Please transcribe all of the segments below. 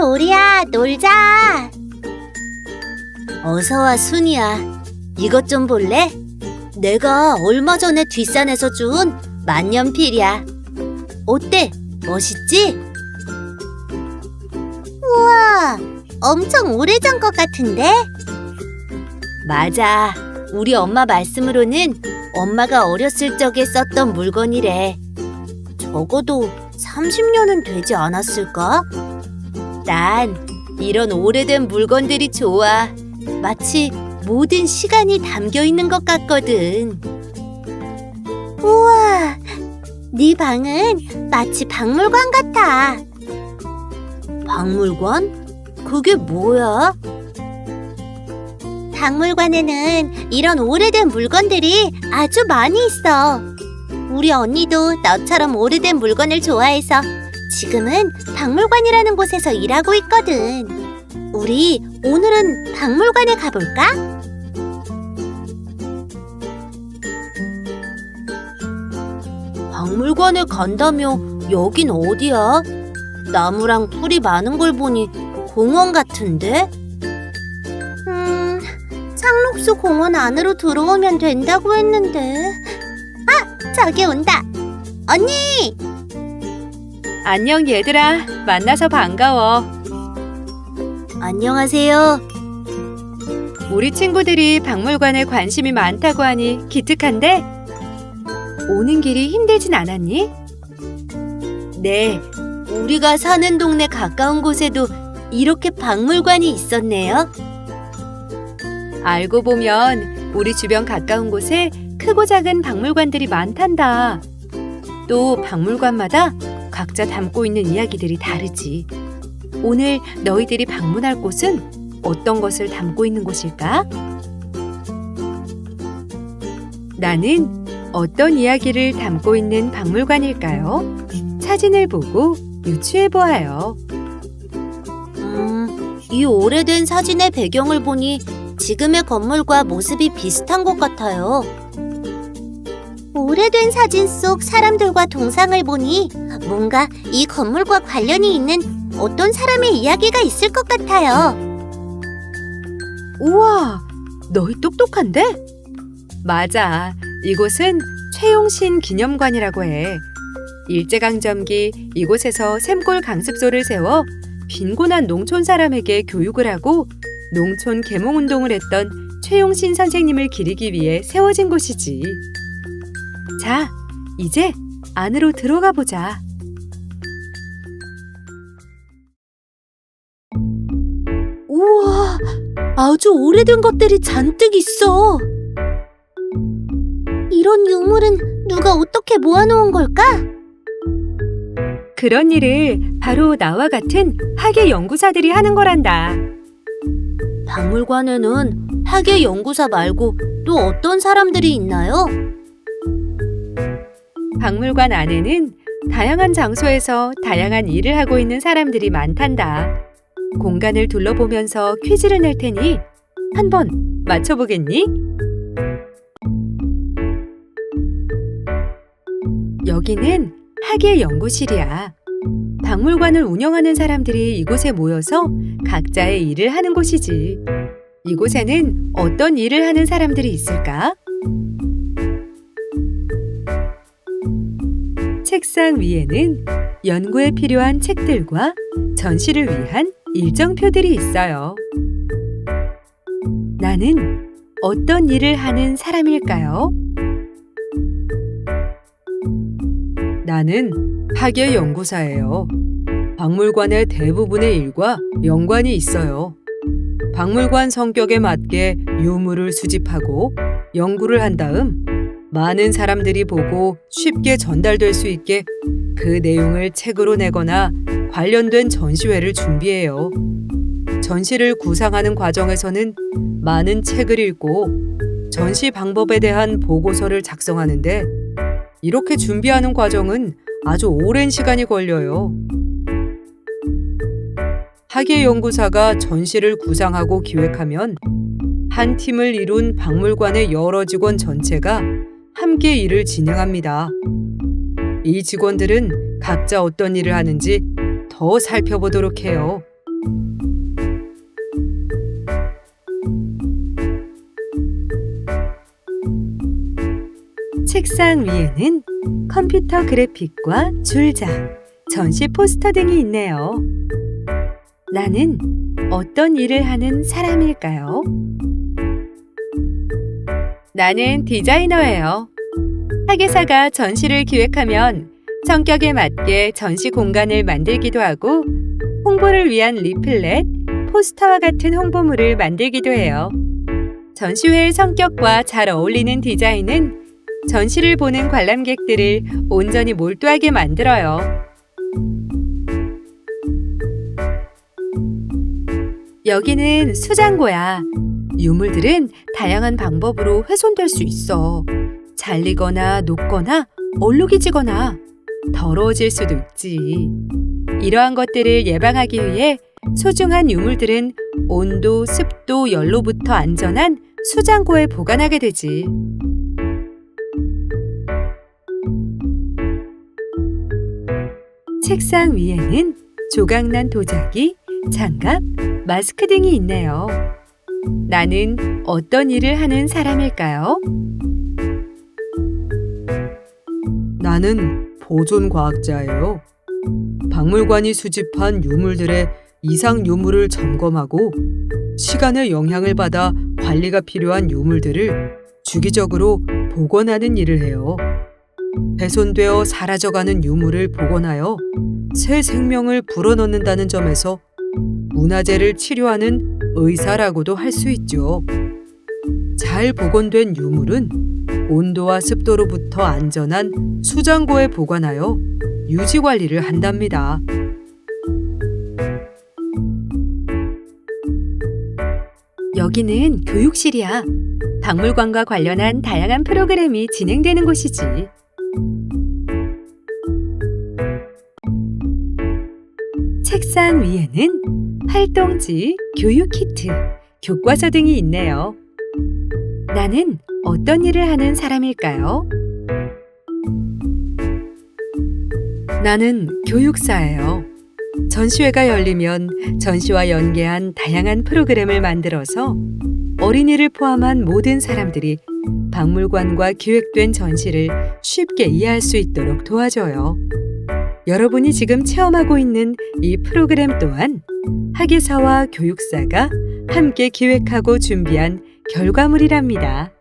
도리야, 놀자. 어서와, 순이야. 이것 좀 볼래? 내가 얼마 전에 뒷산에서 준 만년필이야. 어때? 멋있지? 우와, 엄청 오래전 것 같은데? 맞아. 우리 엄마 말씀으로는 엄마가 어렸을 적에 썼던 물건이래. 적어도 30년은 되지 않았을까? 난 이런 오래된 물건들이 좋아. 마치 모든 시간이 담겨 있는 것 같거든. 우와, 네 방은 마치 박물관 같아. 박물관? 그게 뭐야? 박물관에는 이런 오래된 물건들이 아주 많이 있어. 우리 언니도 너처럼 오래된 물건을 좋아해서 지금은 박물관이라는 곳에서 일하고 있거든. 우리 오늘은 박물관에 가볼까? 박물관에 간다며 여긴 어디야? 나무랑 풀이 많은 걸 보니 공원 같은데? 상록수 공원 안으로 들어오면 된다고 했는데. 아, 저기 온다. 언니! 안녕 얘들아, 만나서 반가워. 안녕하세요. 우리 친구들이 박물관에 관심이 많다고 하니 기특한데? 오는 길이 힘들진 않았니? 네, 우리가 사는 동네 가까운 곳에도 이렇게 박물관이 있었네요. 알고 보면 우리 주변 가까운 곳에 크고 작은 박물관들이 많단다. 또 박물관마다 각자 담고 있는 이야기들이 다르지. 오늘 너희들이 방문할 곳은 어떤 것을 담고 있는 곳일까? 나는 어떤 이야기를 담고 있는 박물관일까요? 사진을 보고 유추해 보아요. 이 오래된 사진의 배경을 보니 지금의 건물과 모습이 비슷한 것 같아요. 오래된 사진 속 사람들과 동상을 보니 뭔가 이 건물과 관련이 있는 어떤 사람의 이야기가 있을 것 같아요. 우와, 너희 똑똑한데? 맞아, 이곳은 최용신 기념관이라고 해. 일제강점기 이곳에서 샘골 강습소를 세워 빈곤한 농촌 사람에게 교육을 하고 농촌 계몽운동을 했던 최용신 선생님을 기리기 위해 세워진 곳이지. 자, 이제 안으로 들어가 보자. 우와, 아주 오래된 것들이 잔뜩 있어. 이런 유물은 누가 어떻게 모아놓은 걸까? 그런 일을 바로 나와 같은 학예 연구사들이 하는 거란다. 박물관에는 학예 연구사 말고 또 어떤 사람들이 있나요? 박물관 안에는 다양한 장소에서 다양한 일을 하고 있는 사람들이 많단다. 공간을 둘러보면서 퀴즈를 낼 테니 한번 맞춰보겠니? 여기는 학예 연구실이야. 박물관을 운영하는 사람들이 이곳에 모여서 각자의 일을 하는 곳이지. 이곳에는 어떤 일을 하는 사람들이 있을까? 책상 위에는 연구에 필요한 책들과 전시를 위한 일정표들이 있어요. 나는 어떤 일을 하는 사람일까요? 나는 학예 연구사예요. 박물관의 대부분의 일과 연관이 있어요. 박물관 성격에 맞게 유물을 수집하고 연구를 한 다음 많은 사람들이 보고 쉽게 전달될 수 있게 그 내용을 책으로 내거나 관련된 전시회를 준비해요. 전시를 구상하는 과정에서는 많은 책을 읽고 전시 방법에 대한 보고서를 작성하는데 이렇게 준비하는 과정은 아주 오랜 시간이 걸려요. 학예 연구사가 전시를 구상하고 기획하면 한 팀을 이룬 박물관의 여러 직원 전체가 함께 일을 진행합니다. 이 직원들은 각자 어떤 일을 하는지 더 살펴보도록 해요. 책상 위에는 컴퓨터 그래픽과 줄자, 전시 포스터 등이 있네요. 나는 어떤 일을 하는 사람일까요? 나는 디자이너예요. 학예사가 전시를 기획하면 성격에 맞게 전시 공간을 만들기도 하고 홍보를 위한 리플렛, 포스터와 같은 홍보물을 만들기도 해요. 전시회의 성격과 잘 어울리는 디자인은 전시를 보는 관람객들을 온전히 몰두하게 만들어요. 여기는 수장고야. 유물들은 다양한 방법으로 훼손될 수 있어. 잘리거나 녹거나 얼룩이지거나 더러워질 수도 있지. 이러한 것들을 예방하기 위해 소중한 유물들은 온도, 습도, 열로부터 안전한 수장고에 보관하게 되지. 책상 위에는 조각난 도자기, 장갑, 마스크 등이 있네요. 나는 어떤 일을 하는 사람일까요? 나는 보존과학자예요. 박물관이 수집한 유물들의 이상 유물을 점검하고 시간의 영향을 받아 관리가 필요한 유물들을 주기적으로 복원하는 일을 해요. 훼손되어 사라져가는 유물을 복원하여 새 생명을 불어넣는다는 점에서 문화재를 치료하는 의사라고도 할 수 있죠. 잘 복원된 유물은 온도와 습도로부터 안전한 수장고에 보관하여 유지 관리를 한답니다. 여기는 교육실이야. 박물관과 관련한 다양한 프로그램이 진행되는 곳이지. 책상 위에는 활동지, 교육 키트, 교과서 등이 있네요. 나는 어떤 일을 하는 사람일까요? 나는 교육사예요. 전시회가 열리면 전시와 연계한 다양한 프로그램을 만들어서 어린이를 포함한 모든 사람들이 박물관과 기획된 전시를 쉽게 이해할 수 있도록 도와줘요. 여러분이 지금 체험하고 있는 이 프로그램 또한 학예사와 교육사가 함께 기획하고 준비한 결과물이랍니다.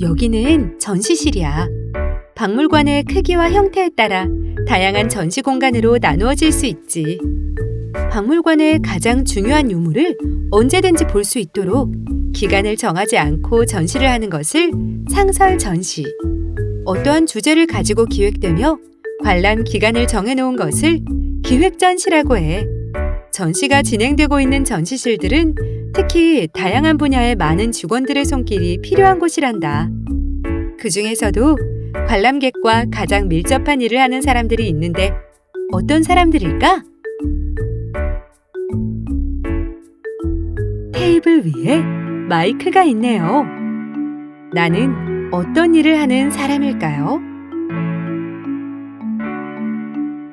여기는 전시실이야. 박물관의 크기와 형태에 따라 다양한 전시 공간으로 나누어질 수 있지. 박물관의 가장 중요한 유물을 언제든지 볼 수 있도록 기간을 정하지 않고 전시를 하는 것을 상설 전시, 어떠한 주제를 가지고 기획되며 관람 기간을 정해놓은 것을 기획 전시라고 해. 전시가 진행되고 있는 전시실들은 특히 다양한 분야의 많은 직원들의 손길이 필요한 곳이란다. 그 중에서도 관람객과 가장 밀접한 일을 하는 사람들이 있는데 어떤 사람들일까? 테이블 위에 마이크가 있네요. 나는 어떤 일을 하는 사람일까요?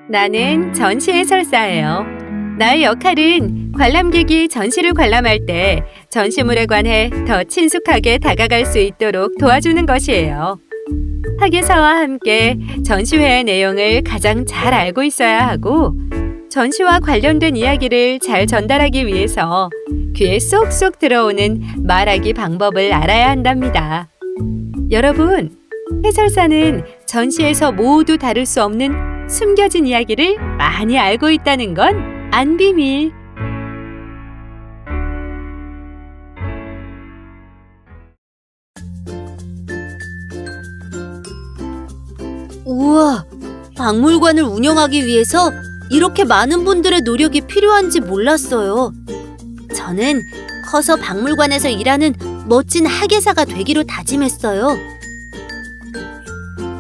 나는 전시 해설사예요. 나의 역할은 관람객이 전시를 관람할 때 전시물에 관해 더 친숙하게 다가갈 수 있도록 도와주는 것이에요. 학예사와 함께 전시회의 내용을 가장 잘 알고 있어야 하고 전시와 관련된 이야기를 잘 전달하기 위해서 귀에 쏙쏙 들어오는 말하기 방법을 알아야 한답니다. 여러분, 해설사는 전시에서 모두 다룰 수 없는 숨겨진 이야기를 많이 알고 있다는 건 안 비밀. 우와, 박물관을 운영하기 위해서 이렇게 많은 분들의 노력이 필요한지 몰랐어요. 저는 커서 박물관에서 일하는 멋진 학예사가 되기로 다짐했어요.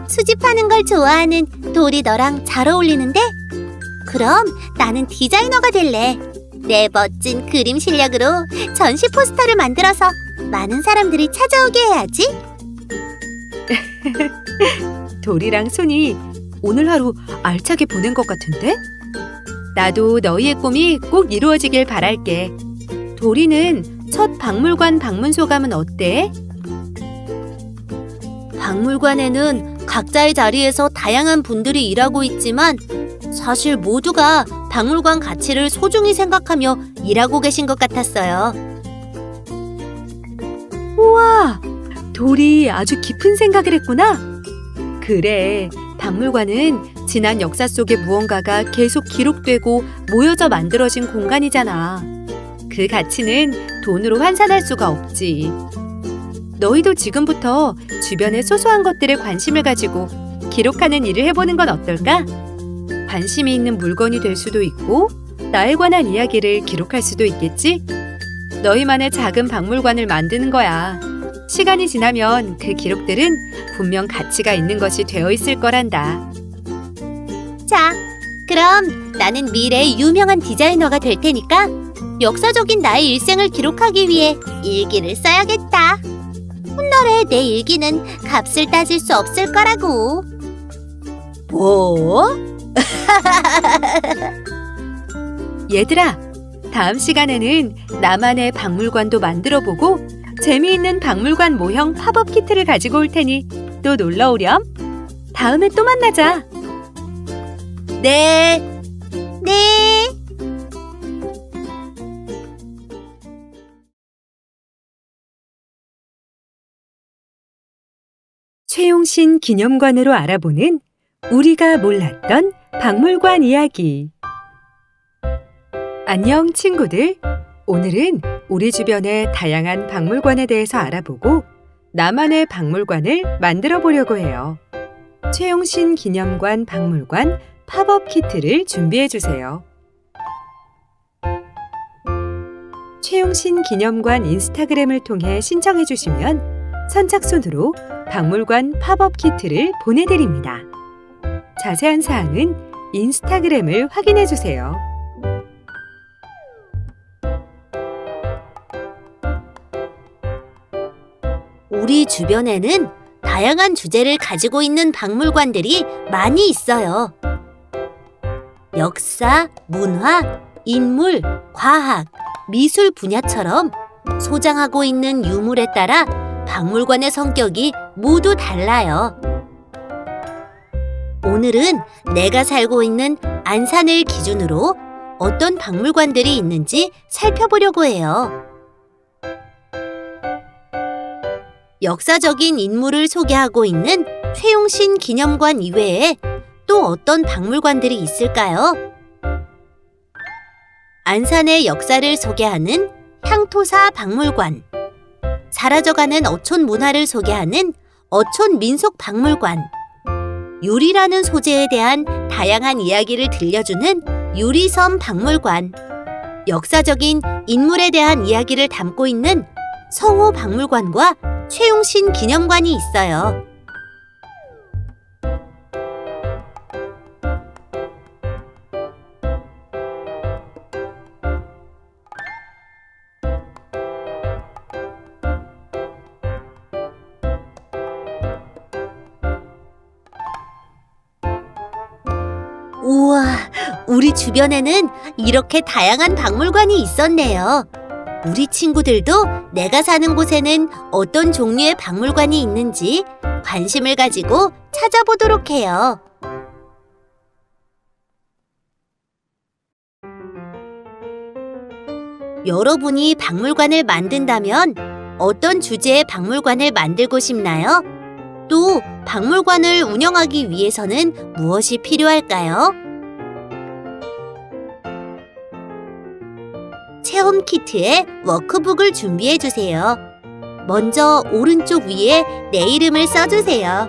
수집하는 걸 좋아하는 돌이 너랑 잘 어울리는데? 그럼 나는 디자이너가 될래. 내 멋진 그림 실력으로 전시 포스터를 만들어서 많은 사람들이 찾아오게 해야지. 돌이랑 손이 오늘 하루 알차게 보낸 것 같은데? 나도 너희의 꿈이 꼭 이루어지길 바랄게. 도리는 첫 박물관 방문 소감은 어때? 박물관에는 각자의 자리에서 다양한 분들이 일하고 있지만 사실 모두가 박물관 가치를 소중히 생각하며 일하고 계신 것 같았어요. 우와, 돌이 아주 깊은 생각을 했구나. 그래, 박물관은 지난 역사 속의 무언가가 계속 기록되고 모여져 만들어진 공간이잖아. 그 가치는 돈으로 환산할 수가 없지. 너희도 지금부터 주변의 소소한 것들에 관심을 가지고 기록하는 일을 해보는 건 어떨까? 관심이 있는 물건이 될 수도 있고 나에 관한 이야기를 기록할 수도 있겠지? 너희만의 작은 박물관을 만드는 거야. 시간이 지나면 그 기록들은 분명 가치가 있는 것이 되어 있을 거란다. 자, 그럼 나는 미래의 유명한 디자이너가 될 테니까 역사적인 나의 일생을 기록하기 위해 일기를 써야겠다. 훗날에 내 일기는 값을 따질 수 없을 거라고. 뭐? 얘들아, 다음 시간에는 나만의 박물관도 만들어보고 재미있는 박물관 모형 팝업 키트를 가지고 올 테니 또 놀러 오렴. 다음에 또 만나자. 네. 네. 최용신 기념관으로 알아보는 우리가 몰랐던 박물관 이야기. 안녕 친구들. 오늘은 우리 주변의 다양한 박물관에 대해서 알아보고 나만의 박물관을 만들어 보려고 해요. 최용신 기념관 박물관 팝업 키트를 준비해 주세요. 최용신 기념관 인스타그램을 통해 신청해 주시면 선착순으로 박물관 팝업 키트를 보내드립니다. 자세한 사항은 인스타그램을 확인해 주세요. 우리 주변에는 다양한 주제를 가지고 있는 박물관들이 많이 있어요. 역사, 문화, 인물, 과학, 미술 분야처럼 소장하고 있는 유물에 따라 박물관의 성격이 모두 달라요. 오늘은 내가 살고 있는 안산을 기준으로 어떤 박물관들이 있는지 살펴보려고 해요. 역사적인 인물을 소개하고 있는 최용신 기념관 이외에 또 어떤 박물관들이 있을까요? 안산의 역사를 소개하는 향토사 박물관, 사라져가는 어촌 문화를 소개하는 어촌 민속 박물관, 유리라는 소재에 대한 다양한 이야기를 들려주는 유리섬 박물관, 역사적인 인물에 대한 이야기를 담고 있는 성호 박물관과 최용신 기념관이 있어요. 우와, 우리 주변에는 이렇게 다양한 박물관이 있었네요. 우리 친구들도 내가 사는 곳에는 어떤 종류의 박물관이 있는지 관심을 가지고 찾아보도록 해요. 여러분이 박물관을 만든다면 어떤 주제의 박물관을 만들고 싶나요? 또 박물관을 운영하기 위해서는 무엇이 필요할까요? 체험 키트에 워크북을 준비해 주세요. 먼저 오른쪽 위에 내 이름을 써주세요.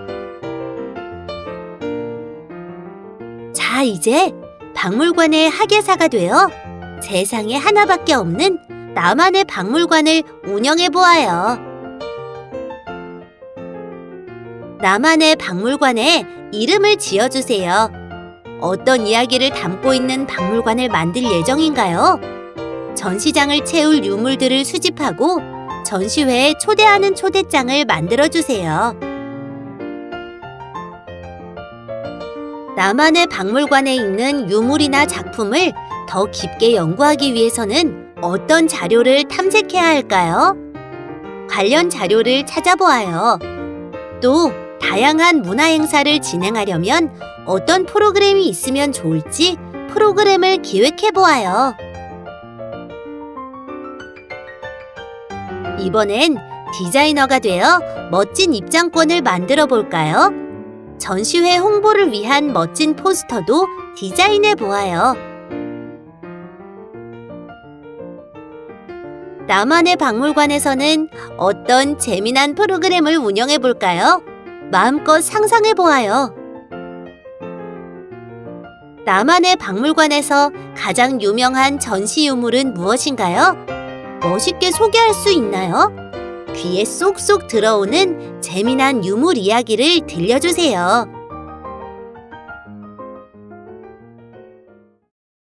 자, 이제 박물관의 학예사가 되어 세상에 하나밖에 없는 나만의 박물관을 운영해 보아요. 나만의 박물관에 이름을 지어주세요. 어떤 이야기를 담고 있는 박물관을 만들 예정인가요? 전시장을 채울 유물들을 수집하고 전시회에 초대하는 초대장을 만들어주세요. 나만의 박물관에 있는 유물이나 작품을 더 깊게 연구하기 위해서는 어떤 자료를 탐색해야 할까요? 관련 자료를 찾아보아요. 또 다양한 문화 행사를 진행하려면 어떤 프로그램이 있으면 좋을지 프로그램을 기획해 보아요. 이번엔 디자이너가 되어 멋진 입장권을 만들어 볼까요? 전시회 홍보를 위한 멋진 포스터도 디자인해 보아요. 나만의 박물관에서는 어떤 재미난 프로그램을 운영해 볼까요? 마음껏 상상해 보아요. 나만의 박물관에서 가장 유명한 전시 유물은 무엇인가요? 멋있게 소개할 수 있나요? 귀에 쏙쏙 들어오는 재미난 유물 이야기를 들려주세요.